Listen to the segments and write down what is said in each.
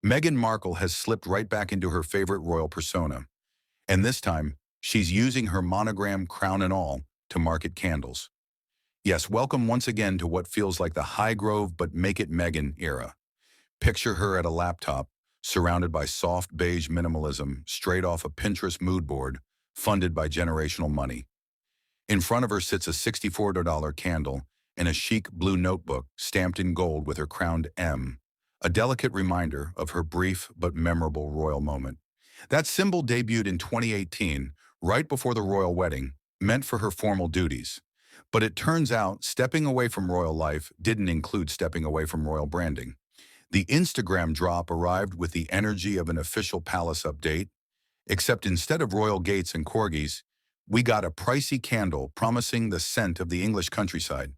Meghan Markle has slipped right back into her favorite royal persona, and this time, she's using her monogram crown and all to market candles. Yes, welcome once again to what feels like the Highgrove but make it Meghan era. Picture her at a laptop, surrounded by soft beige minimalism straight off a Pinterest mood board, funded by generational money. In front of her sits a $64 candle and a chic blue notebook stamped in gold with her crowned M, a delicate reminder of her brief but memorable royal moment. That symbol debuted in 2018, right before the royal wedding, meant for her formal duties. But it turns out stepping away from royal life didn't include stepping away from royal branding. The Instagram drop arrived with the energy of an official palace update, except instead of royal gates and corgis, we got a pricey candle promising the scent of the English countryside.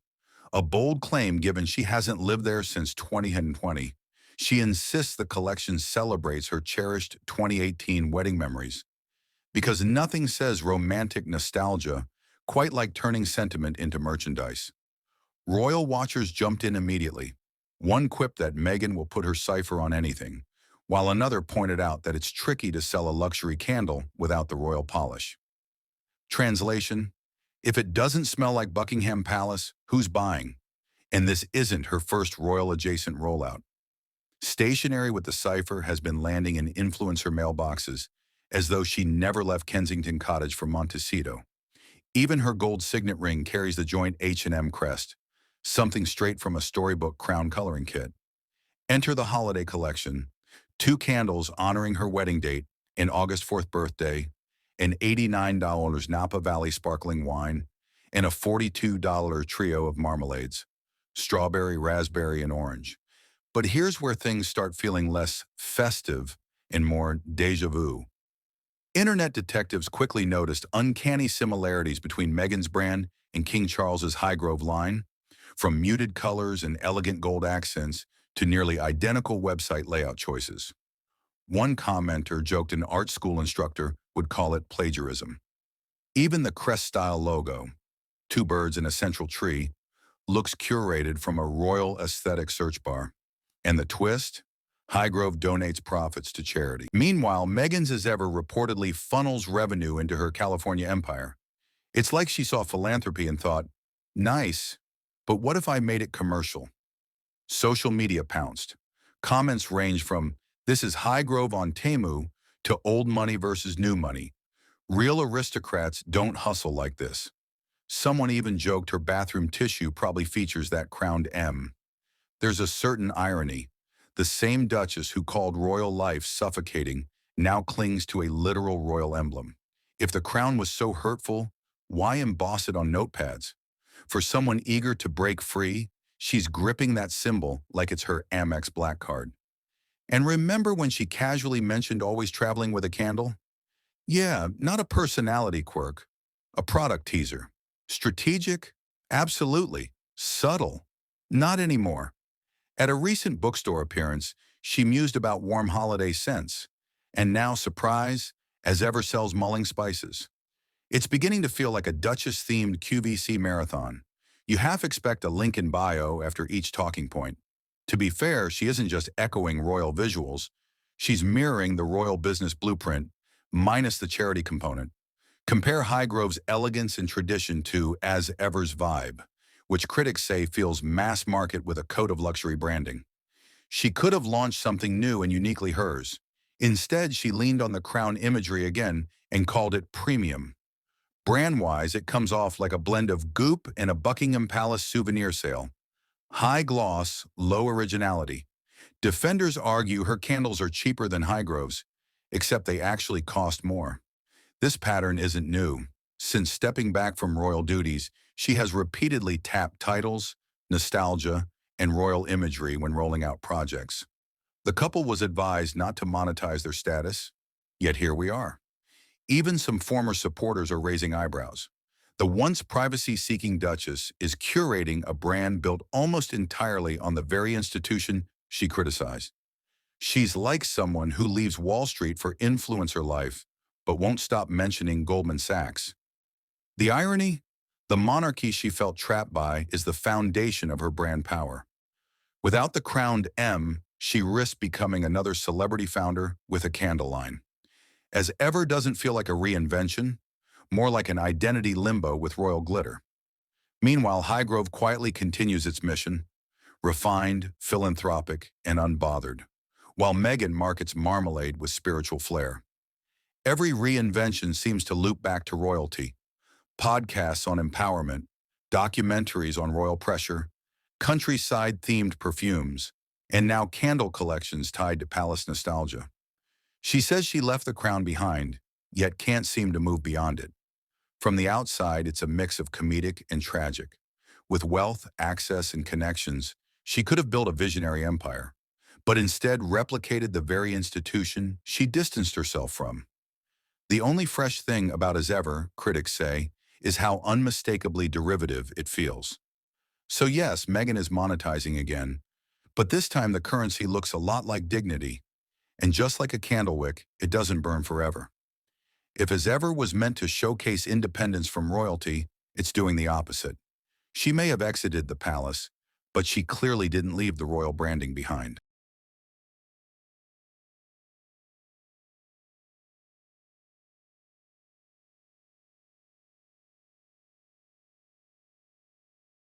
A bold claim given she hasn't lived there since 2020. She insists the collection celebrates her cherished 2018 wedding memories. Because nothing says romantic nostalgia quite like turning sentiment into merchandise. Royal watchers jumped in immediately. One quipped that Meghan will put her cipher on anything, while another pointed out that it's tricky to sell a luxury candle without the royal polish. Translation: if it doesn't smell like Buckingham Palace, who's buying? And this isn't her first royal-adjacent rollout. Stationery with the cipher has been landing in influencer mailboxes as though she never left Kensington Cottage for Montecito. Even her gold signet ring carries the joint H&M crest, something straight from a storybook crown coloring kit. Enter the holiday collection, 2 candles honoring her wedding date and August 4th birthday, an $89 Napa Valley sparkling wine, and a $42 trio of marmalades, strawberry, raspberry, and orange. But here's where things start feeling less festive and more déjà vu. Internet detectives quickly noticed uncanny similarities between Meghan's brand and King Charles's Highgrove line, from muted colors and elegant gold accents to nearly identical website layout choices. One commenter joked an art school instructor would call it plagiarism. Even the crest-style logo, 2 birds in a central tree, looks curated from a royal aesthetic search bar. And the twist? Highgrove donates profits to charity. Meanwhile, Meghan's as ever reportedly funnels revenue into her California empire. It's like she saw philanthropy and thought, nice, but what if I made it commercial? Social media pounced. Comments range from, this is Highgrove on Temu, to old money versus new money. Real aristocrats don't hustle like this. Someone even joked her bathroom tissue probably features that crowned M. There's a certain irony. The same duchess who called royal life suffocating now clings to a literal royal emblem. If the crown was so hurtful, why emboss it on notepads? For someone eager to break free, she's gripping that symbol like it's her Amex Black Card. And remember when she casually mentioned always traveling with a candle? Yeah, not a personality quirk, a product teaser. Strategic? Absolutely. Subtle? Not anymore. At a recent bookstore appearance, she mused about warm holiday scents, and now, surprise, as ever sells mulling spices. It's beginning to feel like a Duchess-themed QVC marathon. You half expect a link in bio after each talking point. To be fair, she isn't just echoing royal visuals, she's mirroring the royal business blueprint, minus the charity component. Compare Highgrove's elegance and tradition to As Ever's vibe, which critics say feels mass market with a coat of luxury branding. She could have launched something new and uniquely hers. Instead, she leaned on the crown imagery again and called it premium. Brand-wise, it comes off like a blend of goop and a Buckingham Palace souvenir sale. High gloss, low originality. Defenders argue her candles are cheaper than Highgrove's, except they actually cost more. This pattern isn't new. Since stepping back from royal duties, she has repeatedly tapped titles, nostalgia, and royal imagery when rolling out projects. The couple was advised not to monetize their status, yet here we are. Even some former supporters are raising eyebrows. The once privacy-seeking Duchess is curating a brand built almost entirely on the very institution she criticized. She's like someone who leaves Wall Street for influencer life, but won't stop mentioning Goldman Sachs. The irony? The monarchy she felt trapped by is the foundation of her brand power. Without the crowned M, she risked becoming another celebrity founder with a candle line. As ever doesn't feel like a reinvention, more like an identity limbo with royal glitter. Meanwhile, Highgrove quietly continues its mission, refined, philanthropic, and unbothered, while Meghan markets marmalade with spiritual flair. Every reinvention seems to loop back to royalty: podcasts on empowerment, documentaries on royal pressure, countryside-themed perfumes, and now candle collections tied to palace nostalgia. She says she left the crown behind, yet can't seem to move beyond it. From the outside, it's a mix of comedic and tragic. With wealth, access, and connections, she could have built a visionary empire, but instead replicated the very institution she distanced herself from. The only fresh thing about as ever, critics say, is how unmistakably derivative it feels. So yes, Meghan is monetizing again, but this time the currency looks a lot like dignity, and just like a candle wick, it doesn't burn forever. If as ever was meant to showcase independence from royalty, it's doing the opposite. She may have exited the palace, but she clearly didn't leave the royal branding behind.